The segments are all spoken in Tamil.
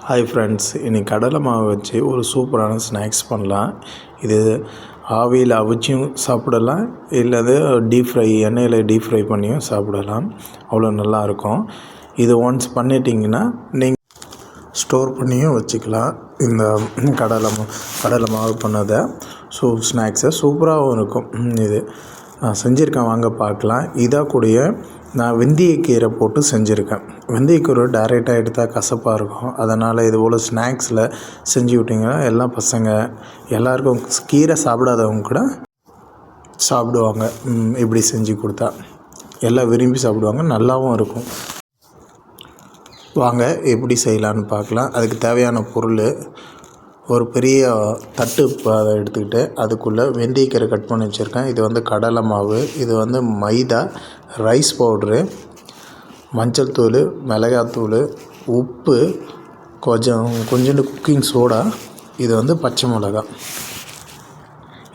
ஹாய் ஃப்ரெண்ட்ஸ், இன்றைக்கி கடலை மாவு வச்சு ஒரு சூப்பரான ஸ்நாக்ஸ் பண்ணலாம். இது ஆவியில் அவிச்சும் சாப்பிடலாம், இல்லது டீப் ஃப்ரை எண்ணெயில் டீப் ஃப்ரை பண்ணியும் சாப்பிடலாம். அவ்வளோ நல்லாயிருக்கும். இது ஒன்ஸ் பண்ணிட்டீங்கன்னா நீங்கள் ஸ்டோர் பண்ணியும் வச்சுக்கலாம். இந்த கடலை மாவு பண்ணதை ஸ்நாக்ஸை சூப்பராகவும் இருக்கும். இது நான் செஞ்சுருக்கேன், வாங்க பார்க்கலாம். இதாக கூடிய நான் வெந்தயக்கீரை போட்டு செஞ்சுருக்கேன். வெந்தயக்கீரை டைரெக்டாக எடுத்தால் கசப்பாக இருக்கும். அதனால் இது போல் ஸ்நாக்ஸில் செஞ்சு விட்டிங்கன்னா எல்லாம் பசங்க எல்லாேருக்கும் கீரை சாப்பிடாதவங்க கூட சாப்பிடுவாங்க. இப்படி செஞ்சு கொடுத்தா எல்லாம் விரும்பி சாப்பிடுவாங்க, நல்லாவும் இருக்கும். வாங்க எப்படி செய்யலான்னு பார்க்கலாம். அதுக்கு தேவையான பொருள், ஒரு பெரிய தட்டு அதை எடுத்துக்கிட்டு அதுக்குள்ளே வெந்தயக்கீரை கட் பண்ணி வச்சுருக்கேன். இது கடலை மாவு, இது மைதா, ரைஸ் பவுட்ரு, மஞ்சள் தூள், மிளகாத்தூள், உப்பு, கொஞ்சோண்டு குக்கிங் சோடா, இது பச்சை மிளகா.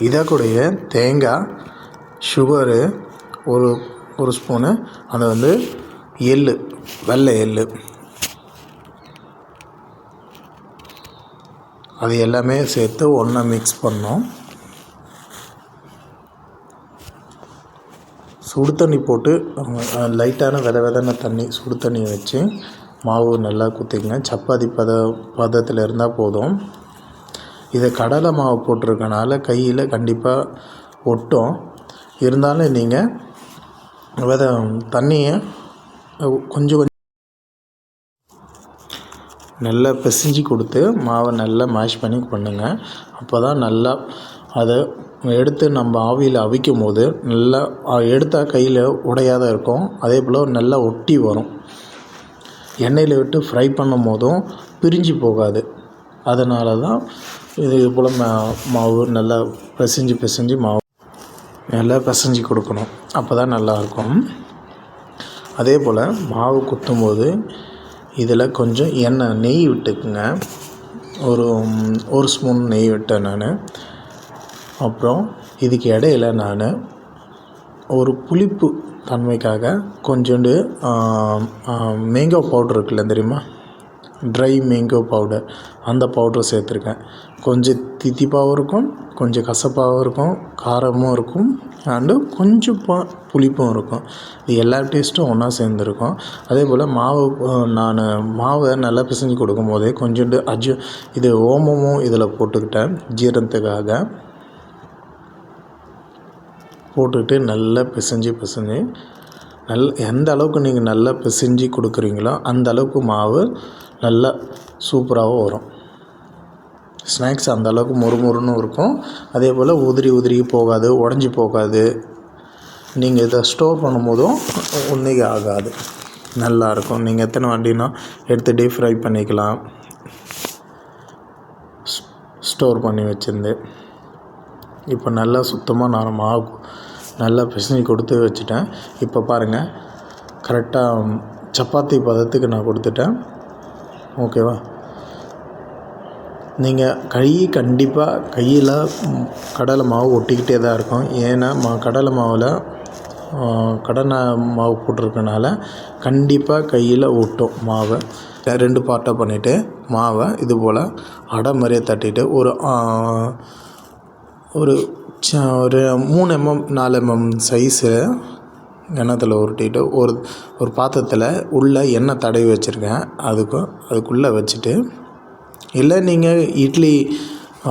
இதற்குடைய தேங்காய், சுகரு, ஒரு ஸ்பூனு, அது எள்ளு, வெள்ளை எள்ளு, அது எல்லாமே சேர்த்து ஒன்றா மிக்ஸ் பண்ணோம். சுடு தண்ணி போட்டு லைட்டான விதவிதன தண்ணி, சுடு தண்ணி வச்சு மாவு நல்லா குத்திக்கங்க. சப்பாத்தி பதத்தில் இருந்தால் போதும். இதை கடலை மாவு போட்டிருக்கனால கையில் கண்டிப்பாக ஒட்டும். இருந்தாலும் நீங்கள் தண்ணியை கொஞ்சம் நல்லா பிசைஞ்சு கொடுத்து மாவை நல்லா மேஷ் பண்ணி பண்ணுங்கள். அப்போ தான் நல்லா அதை எடுத்து நம்ம ஆவியில் அவிக்கும் போது நல்லா எடுத்தால் கையில் உடையாத இருக்கும். அதே போல் நல்லா ஒட்டி வரும். எண்ணெயில் விட்டு ஃப்ரை பண்ணும் போதும் பிரிஞ்சு போகாது. அதனால தான் இது போல் மாவு நல்லா பிசைஞ்சு மாவு நல்லா பிசைஞ்சு கொடுக்கணும். அப்போ தான் நல்லாயிருக்கும். அதே போல் மாவு குத்தும்போது இதில் கொஞ்சம் நெய் விட்டுக்குங்க. ஒரு ஸ்பூன் நெய் விட்டேன் நான். அப்புறம் இதுக்கு இடையில் நான் ஒரு புளிப்பு தன்மைக்காக கொஞ்சோண்டு மேங்கோ பவுட்ரு இருக்குல்ல, தெரியுமா, ட்ரை மேங்கோ பவுடர், அந்த பவுட்ரு சேர்த்துருக்கேன். கொஞ்சம் தித்திப்பாகவும் இருக்கும், கொஞ்சம் கசப்பாகவும் இருக்கும், காரமும் இருக்கும், அண்டு கொஞ்சம் புளிப்பும் இருக்கும். இது எல்லா டேஸ்ட்டும் ஒன்றா சேர்ந்துருக்கும். அதே போல் மாவை நல்லா பிசைஞ்சு கொடுக்கும் போதே கொஞ்சோண்டு இது ஓமமும் இதில் போட்டுக்கிட்டேன், ஜீரணத்துக்காக போட்டுக்கிட்டு நல்லா பிசைஞ்சு எந்த அளவுக்கு நீங்கள் நல்லா பிசைஞ்சு கொடுக்குறீங்களோ அந்த அளவுக்கு மாவு நல்லா சூப்பராகவும் வரும். ஸ்நாக்ஸ் அந்த அளவுக்கு மொறுமொறுன்னு இருக்கும். அதே போல் உதிரி போகாது, உடஞ்சி போகாது. நீங்கள் இதை ஸ்டோர் பண்ணும்போதும் ஒன்றும் ஆகாது, நல்லாயிருக்கும். நீங்கள் எத்தனை வாட்டினா எடுத்து டீப் ஃப்ரை பண்ணிக்கலாம், ஸ்டோர் பண்ணி வச்சுருந்து. இப்போ நல்லா சுத்தமாக நான் மாவு நல்லா பிசைஞ்சு கொடுத்து வச்சுட்டேன். இப்போ பாருங்கள், கரெக்டாக சப்பாத்தி பதத்துக்கு நான் கொடுத்துட்டேன். ஓகேவா? நீங்கள் கண்டிப்பாக கையில் கடலை மாவு ஒட்டிக்கிட்டே தான் இருக்கும். ஏன்னா கடலை மாவு போட்டிருக்கனால கண்டிப்பாக கையில் ஒட்டும் மாவை. 2 பார்ட்டாக பண்ணிவிட்டு மாவை இது போல் அடை மாதிரியே தட்டிட்டு ஒரு 3 mm 4 mm சைஸு எண்ணத்தில் உருட்டிட்டு ஒரு பாத்திரத்தில் உள்ளே எண்ணெய் தடவி வச்சுருக்கேன். அதுக்குள்ளே வச்சுட்டு, இல்லை நீங்கள் இட்லி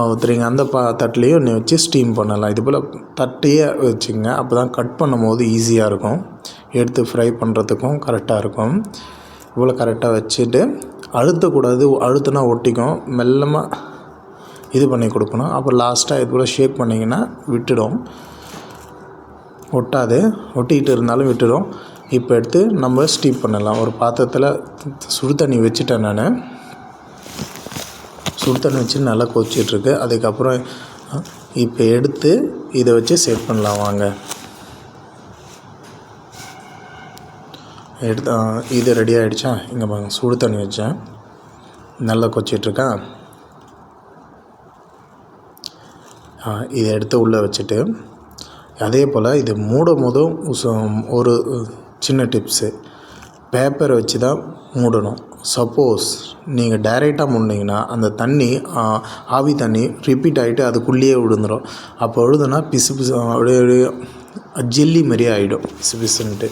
ஊற்றுறீங்க அந்த தட்டுலேயும் வச்சு ஸ்டீம் பண்ணலாம். இது போல் தட்டையே வச்சுங்க. அப்போ தான் கட் பண்ணும் போது ஈஸியாக இருக்கும், எடுத்து ஃப்ரை பண்ணுறதுக்கும் கரெக்டாக இருக்கும். இவ்வளோ கரெக்டாக வச்சுட்டு அழுத்தக்கூடாது, அழுத்தினா ஒட்டிக்கும். மெல்லமாக இது பண்ணி கொடுக்கணும். அப்புறம் லாஸ்ட்டாக இது போல் ஷேக் பண்ணிங்கன்னா விட்டுடும், ஒட்டாது. ஒட்டிக்கிட்டு இருந்தாலும் விட்டுடும். இப்போ எடுத்து நம்ம ஸ்டீம் பண்ணலாம். ஒரு பாத்திரத்தில் சுடு தண்ணி வச்சுட்டேன் நான். சுடு தண்ணி வச்சு நல்லா கொதிச்சிட்ருக்கு. அதுக்கப்புறம் இப்போ எடுத்து இதை வச்சு செட் பண்ணலாம். வாங்க, இது ரெடி ஆகிடுச்சா? இங்கே பாருங்கள், சுடு தண்ணி வச்சேன், நல்லா கொதிச்சிட்ருக்கா. இதை எடுத்து உள்ளே வச்சுட்டு, அதே போல் இது மூடும் போதும் ஒரு சின்ன டிப்ஸு, பேப்பரை வச்சு தான் மூடணும். சப்போஸ் நீங்கள் டைரெக்டாக மூடினீங்கன்னா அந்த தண்ணி ஆவி தண்ணி ரிப்பீட் ஆகிட்டு அதுக்குள்ளேயே விழுந்துடும். அப்போ விழுதுன்னா பிசு பிசு அப்படியே ஜெல்லி மாரி ஆகிடும் பிசு பிசுன்ட்டு.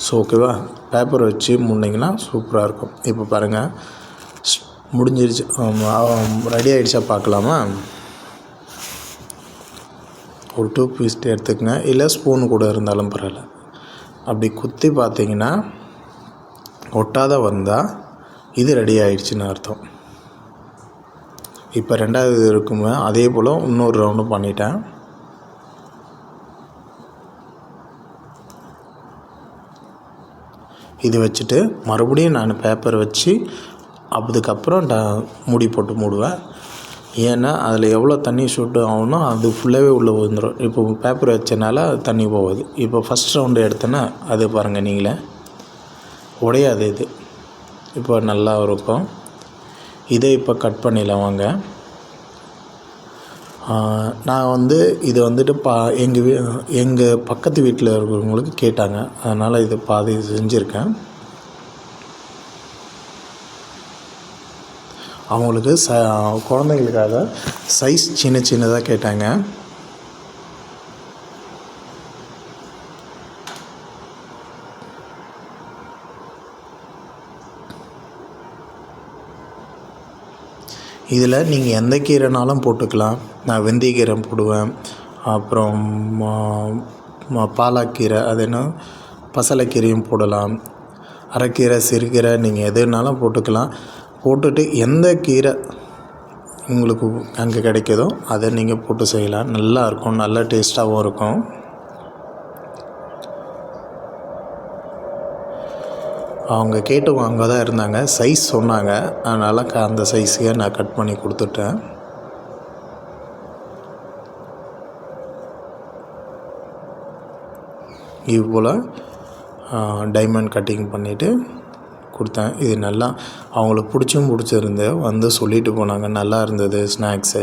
ஸோ ஓகேவா, பேப்பரை வச்சு மூடினீங்கன்னா சூப்பராக இருக்கும். இப்போ பாருங்கள் முடிஞ்சிருச்சு, ரெடி ஆகிடுச்சா பார்க்கலாமா? ஒரு டூத் பேஸ்ட் எடுத்துக்கங்க, இல்லை ஸ்பூனு கூட இருந்தாலும் பரவாயில்ல. அப்படி குத்தி பார்த்தீங்கன்னா ஒட்டாத வந்தால் இது ரெடி ஆகிடுச்சின்னு அர்த்தம். இப்போ ரெண்டாவது இருக்குமே அதே போல் இன்னொரு ரவுண்டும் பண்ணிட்டேன். இது வச்சுட்டு மறுபடியும் நான் பேப்பர் வச்சு அதுக்கப்புறம் மூடி போட்டு மூடுவேன். ஏன்னா அதில் எவ்வளோ தண்ணி ஷூட் ஆகணும் அது ஃபுல்லாகவே உள்ளே வந்துடும். இப்போ பேப்பர் வச்சனால தண்ணி போகாது. இப்போ ஃபஸ்ட் ரவுண்டு எடுத்தேன்னா அது பாருங்கள் நீங்களே உடையாது. இது இப்போ நல்லா இருக்கும். இதை இப்போ கட் பண்ணிடலாம் வாங்க. நான் வந்து இது வந்துட்டு எங்கள் பக்கத்து வீட்டில் இருக்கிறவங்களுக்கு கேட்டாங்க, அதனால் இது பாதி செஞ்சுருக்கேன். அவங்களுக்கு குழந்தைங்களுக்காக சைஸ் சின்ன சின்னதாக கேட்டாங்க. இதில் நீங்கள் எந்த கீரைனாலும் போட்டுக்கலாம். நான் வெந்தயக்கீரை போடுவேன், அப்புறம் பாலாக்கீரை, அது என்ன பசலைக்கீரையும் போடலாம், அரைக்கீரை, சிறுகீரை, நீங்கள் எதுனாலும் போட்டுக்கலாம். போட்டுட்டு எந்த கீரை உங்களுக்கு அங்கே கிடைக்குதோ அதை நீங்கள் போட்டு செய்யலாம். நல்லாயிருக்கும், நல்ல டேஸ்ட்டாகவும் இருக்கும். அவங்க கேட்டவங்க அங்கே தான் இருந்தாங்க, சைஸ் சொன்னாங்க, அதனால் அந்த சைஸுக்கே நான் கட் பண்ணி கொடுத்துட்டேன். இது போல் டைமண்ட் கட்டிங் பண்ணிவிட்டு கொடுத்தேன். இது நல்லா அவங்களுக்கு பிடிச்சிருந்து வந்து சொல்லிட்டு போனாங்க, நல்லா இருந்தது ஸ்நாக்ஸு.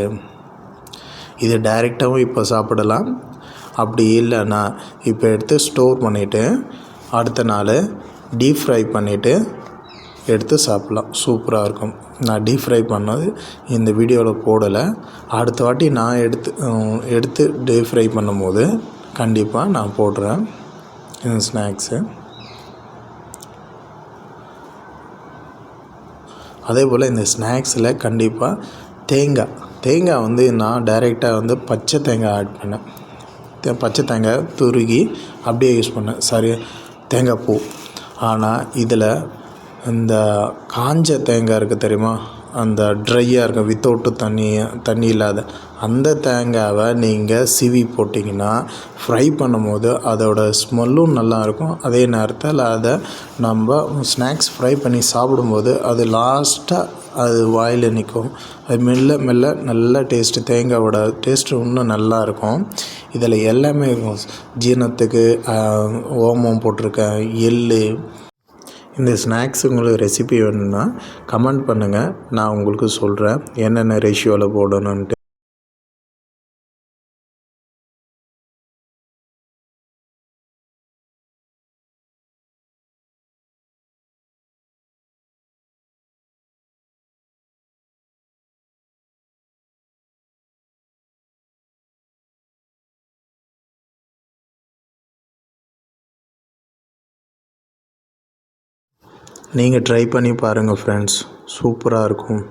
இது டைரெக்டாகவும் இப்போ சாப்பிடலாம். அப்படி இல்லைன்னா இப்போ எடுத்து ஸ்டோர் பண்ணிவிட்டு அடுத்த நாள் டீப் ஃப்ரை பண்ணிவிட்டு எடுத்து சாப்பிட்லாம். சூப்பராக இருக்கும். நான் டீப் ஃப்ரை பண்ணது இந்த வீடியோவில் போடலை. அடுத்த வாட்டி நான் எடுத்து டீப் ஃப்ரை பண்ணும்போது கண்டிப்பாக நான் போடுறேன் இந்த ஸ்நாக்ஸு. அதே போல் இந்த ஸ்நாக்ஸில் கண்டிப்பாக தேங்காய் வந்து நான் டைரெக்டாக வந்து பச்சை தேங்காய் ஆட் பண்ணேன். பச்சை தேங்காய் துருகி அப்படியே யூஸ் பண்ணேன். சரி, தேங்காய் பூ. ஆனால் இதில் இந்த காஞ்ச தேங்காய் இருக்குது தெரியுமா, அந்த ட்ரையாக இருக்கும், வித்தவுட்டு தண்ணி இல்லாத அந்த தேங்காவை நீங்கள் சீவி போட்டிங்கன்னா ஃப்ரை பண்ணும்போது அதோடய ஸ்மெல்லும் நல்லாயிருக்கும். அதே நேரத்தில் அதை நம்ம ஸ்நாக்ஸ் ஃப்ரை பண்ணி சாப்பிடும்போது அது லாஸ்ட்டாக அது வாயில் நிற்கும். அது மெல்ல மெல்ல நல்ல டேஸ்ட்டு, தேங்காயோட டேஸ்ட்டு இன்னும் நல்லாயிருக்கும். இதில் எல்லாமே இருக்கும். ஜீரணத்துக்கு ஓமம் போட்டிருக்கேன், எள். இந்த ஸ்நாக்ஸ் உங்களுக்கு ரெசிபி வேணும்னா கமெண்ட் பண்ணுங்கள், நான் உங்களுக்கு சொல்கிறேன் என்னென்ன ரேஷியோவில் போடணுன்ட்டு. நீங்கள் ட்ரை பண்ணி பாருங்கள் ஃப்ரெண்ட்ஸ், சூப்பராக இருக்கும்.